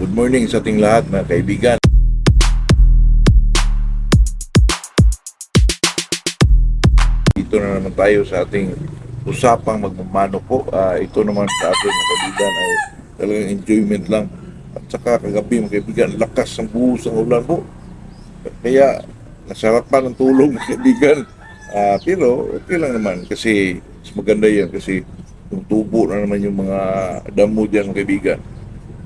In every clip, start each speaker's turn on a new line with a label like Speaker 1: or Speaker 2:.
Speaker 1: Good morning sa ating lahat mga kaibigan. Dito na naman tayo sa ating usapang magmamano po. Ito naman sa ating mga kaibigan ay talagang enjoyment lang. At saka kagabi mga kaibigan, lakas ng buhos ng ulan po. Kaya nasarapan ng tulog mga kaibigan. Pero okay lang naman kasi mas maganda yan kasi tubo na naman yung mga damo dyan mga kaibigan.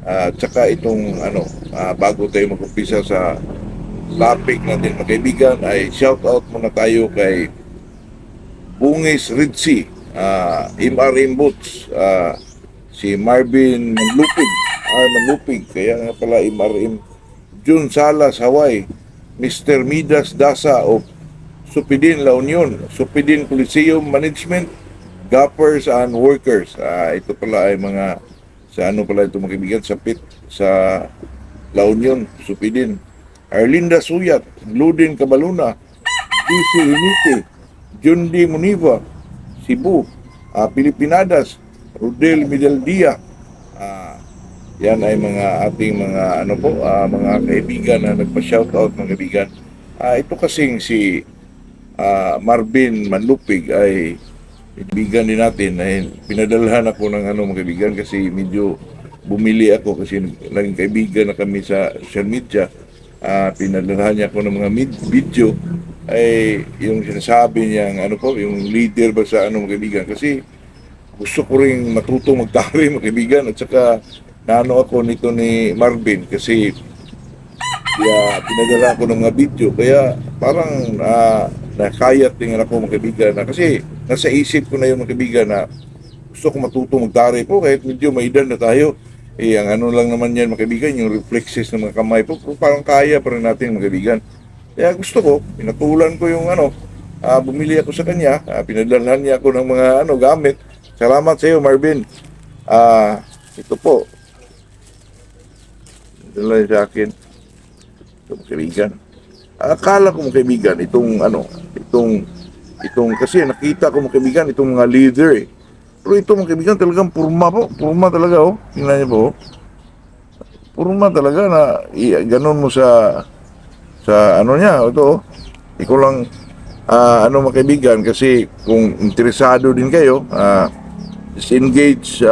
Speaker 1: At saka itong bago tayo mag-umpisa sa topic natin mga kaibigan ay shout out muna tayo kay Bungis Ritzy, MRM Boots, si Marvin Manlupig, kaya nga pala MRM, June Salas Hawaii, Mr. Midas Dasa of Supidin La Union, Supidin Coliseum Management, Gappers and Workers. Ito pala ay mga sa pala ito mga kaibigan sa La Union, Supidin. Arlinda Suyat, Ludin Cabaluna, DC Unite, Jundi Muniva, Cebu, Pilipinadas, Rodel Midaldia. Yan ay mga ating mga mga kaibigan na nagpa-shoutout mga kaibigan. Ito kasing si Marvin Manlupig ay kaibigan din natin ay pinadalhan ako ng mga kaibigan kasi medyo bumili ako kasi naging kaibigan na kami sa social media. Pinadalhan niya ako ng mga video ay yung sinasabi niyang yung leader ba sa mga kaibigan kasi gusto ko ring matutong magtari mga kaibigan at saka naano ako nito ni Marvin kasi pinadala ko ng mga video kaya parang nakayat din ako mga kaibigan na kasi nasa isip ko na yung mga kaibigan na gusto ko matutong magtari po kahit medyo may edad na tayo. Ang lang naman yan mga kaibigan, yung reflexes ng mga kamay po, parang kaya pa rin natin mga kaibigan. Kaya gusto ko, pinatulan ko yung bumili ako sa kanya, pinadalhan niya ako ng mga gamit. Salamat sa iyo Marvin. Ito po. Dala sa akin. Ito mga kaibigan. Akala ko mga kaibigan, itong kasi nakita ko mga kaibigan, itong mga leader Pero ito mga kaibigan talagang purma po. Purma talaga Tingnan niyo po. Purma talaga na ganon mo sa niya. Ito Ikaw lang mga kaibigan kasi kung interesado din kayo, engage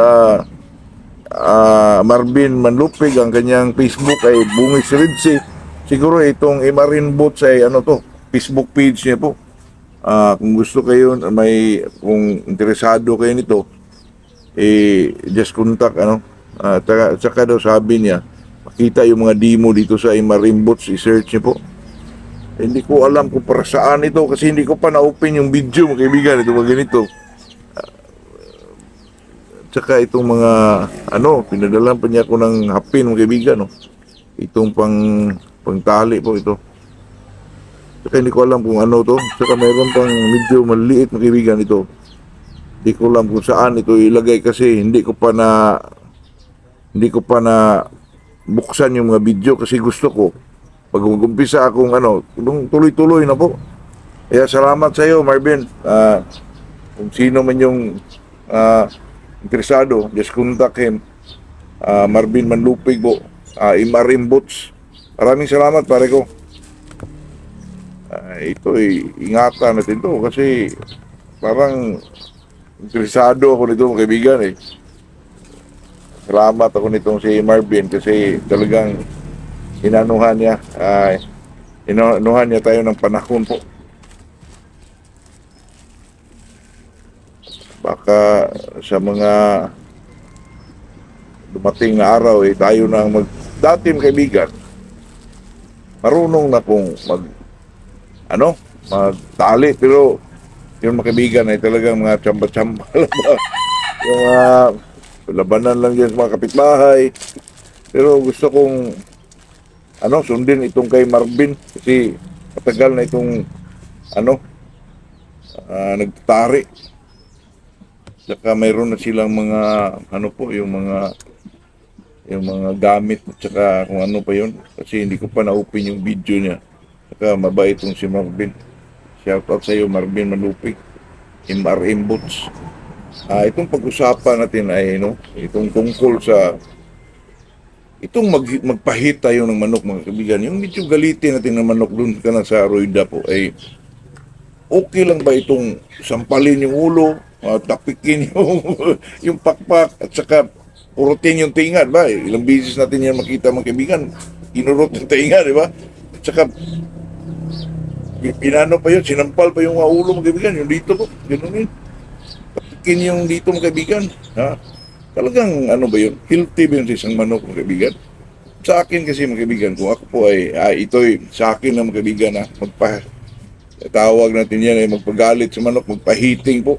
Speaker 1: Marvin Manlupig, ang kanyang Facebook ay Bungis Ritzy. Siguro itong MRN Bots ay Facebook page niya po. Kung gusto kayo, kung interesado kayo nito, just contact, tsaka daw sabi niya, makita yung mga demo dito sa MRM Bots, i-search niyo po. Hindi ko alam kung para saan ito, kasi hindi ko pa na-open yung video, mga kaibigan, ito mga ganito. Tsaka itong mga, pinadalan pa niya ako ng hapin, mga kaibigan, itong pangtali po ito. Saka hindi ko alam kung to. Saka mayroon pang medyo maliit na kaibigan ito. Hindi ko alam kung saan ito ilagay kasi hindi ko pa na buksan yung mga video kasi gusto ko pag mag-umpisa akong tuloy-tuloy na po. Kaya salamat sa iyo Marvin. Kung sino man yung interesado, just contact him. Marvin Manlupig po. MRM Boots. Maraming salamat pare ko. Ito ingatan natin to kasi parang interesado ako nito mga kaibigan Salamat ako nitong si Marvin kasi talagang inanuhan niya tayo ng panahon po. Baka sa mga dumating na araw tayo na dating kaibigan marunong na kung magtali, pero yung mga kaibigan ay talagang mga tsamba-tsamba lang ba. Yung labanan lang yan sa mga kapitbahay. Pero gusto kong sundin itong kay Marvin kasi matagal na itong nagtari. Saka mayroon na silang mga yung mga gamit at saka kung pa yun kasi hindi ko pa na-open yung video niya. Saka mabait itong si Marvin. Shoutout sa iyo Marvin Manlupig, MRM Boots. Itong pag-usapan natin ay itong tungkol sa itong magpahit tayo ng manok mga kaibigan, yung medyo galitin natin ng manok dun ka na sa Royda po, ay okay lang ba itong sampalin yung ulo, tapikin yung, yung pakpak, at saka urutin yung tinga, ba? Ilang beses natin yan makita mga kaibigan, inurot yung tinga, di ba? At saka, pinano pa yun, sinampal pa yung ulo mga kaibigan, yung dito po, gano'n yun. Tapikin yung dito mga kaibigan, ha? Talagang ano ba yun, healthy ba yun sa isang manok mga kaibigan? Sa akin kasi mga kaibigan, kung ako po ay, ito'y sa akin na mga kaibigan na tawag natin yan ay magpagalit sa manok, magpahiting po,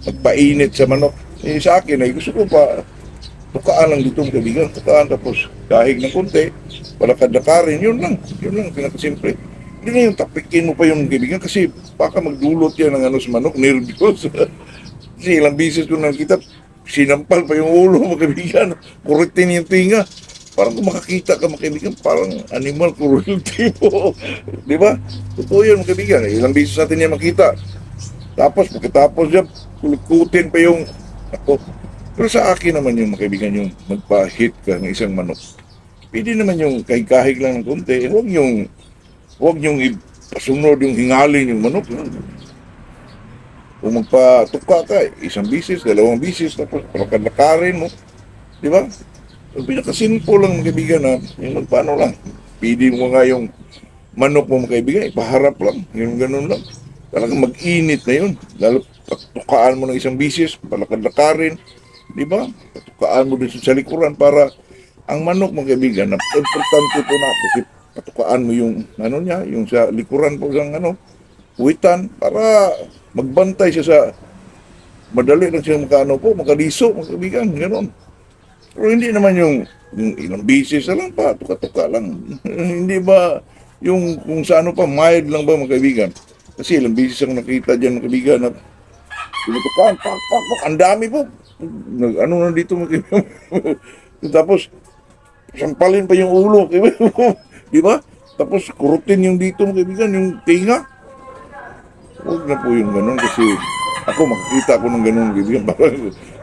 Speaker 1: magpainit sa manok. Eh, sa akin ay gusto ko pa tukaan lang dito mga kaibigan, tukaan tapos kahig ng konti, palakad-lakarin, yun lang, pinakasimple. Hindi na yung tapikin mo pa yung kaibigan kasi baka magdulot yan ng ano sa manok, nervyos. Kasi ilang bisis ko nakita, sinampal pa yung ulo mga kaibigan, kuritin yung tinga. Parang kung makakita ka mga kaibigan, parang animal cruelty po. Di ba? Totoo yun mga kaibigan. Ilang beses natin yan makita. Tapos pagkatapos yan, kulikutin pa yung ako. Pero sa akin naman yung mga kaibigan, yung magpa-hit ka ng isang manok. Pwede naman yung kahig-kahig lang ng konti. Huwag yung ipasunod yung hingalin yung manok. Kung magpatuka ka, isang bisis, dalawang bisis, tapos palakad-lakarin mo. Di ba? Ang pinakasimple lang mga kaibigan na yung magpaano lang. Pili mo nga yung manok mo mga kaibigan, ipaharap lang. Yung ganun lang. Talagang mag-init na yun. Lalo patukaan mo ng isang bisis, palakad-lakarin. Di ba? Patukaan mo din sa likuran para ang manok mga kaibigan, na importante po na kasi patukaan mo yung ano niya, yung sa likuran po ng ano, puwitan para magbantay siya sa madali lang siya makaliso mga kaibigan, gano'n. Pero hindi naman yung ilang bisis na lang pa, tuka-tuka lang. Hindi ba yung kung sa ano pa, mild lang ba mga kaibigan? Kasi ilang bisis ang nakita dyan mga kaibigan na tinutukan, pak, ang dami po. Ano na dito mga kaibigan. Tapos, sampalin pa yung ulo, di ba? Tapos, kurutin yung dito mga kaibigan, yung tinga. Huwag na po yung ganun kasi ako makikita ko ng ganun mga kaibigan. Parang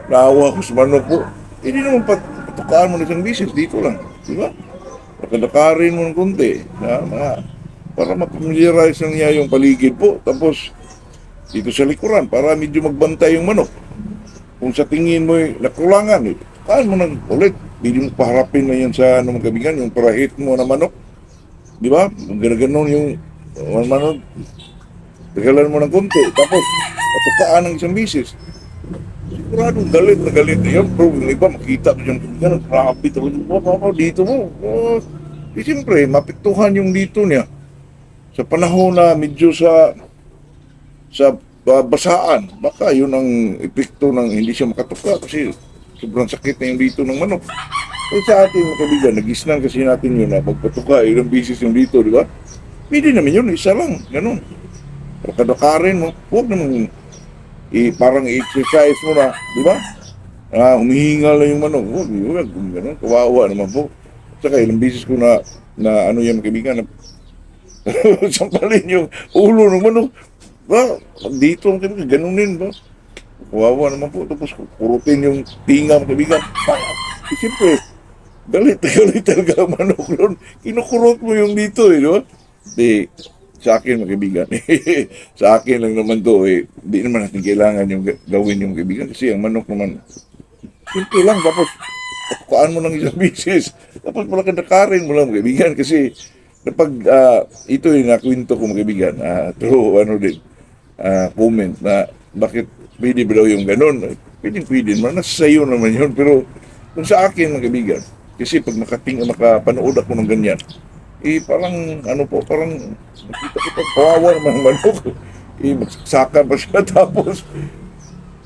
Speaker 1: naawa ko sa manok po. Hindi naman patukaan mo na isang bisis, dito lang, di ba? Pakadakarin mo ng konti, para mapamiliarize na niya yung paligid po. Tapos, dito sa likuran, para medyo magbantay yung manok. Kung sa tingin mo nakulangan, tukaan mo ng ulit. Hindi mo paharapin na yan sa mga kaibigan, yung parahit mo na manok. Di ba? Ganun yung manok. Tagalan mo ng konti, tapos patukaan ng isang bisis. Siguradong galit na galit na yan, bro. Yung iba, makita ko dyan, grabe talaga. Dito mo. Siyempre, mapiktuhan yung dito niya. Sa panahon na medyo sa basaan, baka yun ang epekto ng hindi siya makatuka kasi sobrang sakit na yung dito ng manok. So sa atin mga kaibigan, nagisnan kasi natin yun na magpatuka, ilang bisis yung dito, di ba? Pwede naman yun, isa lang, ganun. Kadakarin mo, huwag naman parang i-exercise mo na, di ba? Humihingal na yung manok. Huwag, gano'n, kawawa naman po. Saka ilang bisis ko na ano yan mga kaibigan, na sampalin yung ulo ng manok. Ba, dito mga kaibigan, gano'n din ba? Kawawa naman po. Tapos kurutin yung tinga mga kaibigan. Siyempre, galit talaga ang manok doon. Kinukurot mo yung dito di ba? Sa akin mga kaibigan, sa akin lang naman to, hindi naman natin kailangan yung gawin yung kaibigan kasi ang manok naman, simple lang, tapos patukaan mo ng isang bisis, tapos palakad-lakarin mo lang mga kaibigan kasi kapag ito yung nakwento ko mga kaibigan, through comment na bakit pwede ba daw yung ganun, pwede naman, nasa sayo naman yun, pero kung sa akin mga kaibigan, kasi pag makapanood ako ng ganyan, parang parang nakita ko pag kawawa naman ang manok. Magsasakan pa siya tapos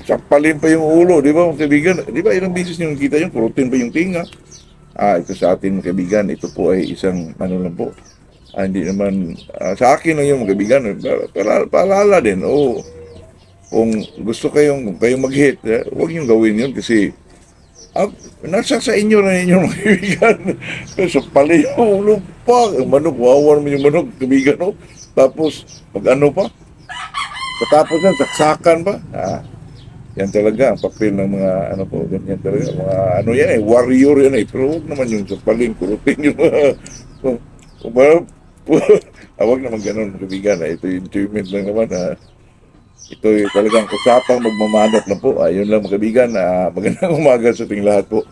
Speaker 1: sakpalin pa yung ulo, di ba mga kaibigan? Di ba ilang bisis nyo nakita yun, kurutin pa yung tinga. Ito sa atin mga kaibigan, ito po ay isang lang po. Hindi naman, sa akin lang yung mga kaibigan, paalala din, kung gusto kung kayong mag-hit, huwag yung gawin yun kasi nasa sa inyo na inyong mga kaibigan. So, pala yung ulo pa. Ang manok, wawan mo yung manok, kaibigan, no? Tapos, pa. Katapos yan, saksakan pa.
Speaker 2: Yan talaga ang papel ng mga ano po, ganyan talaga. Mga ano yan eh, warrior yan eh. Pero huwag naman yung sampalin, kurutin yung mga... Kung ba, huwag naman ganun, kaibigan. Ito yung enjoyment lang naman. Ito yung talagang usapang magmamanok na po. Ayun lang mga kaibigan. Magandang umaga sa ating lahat po.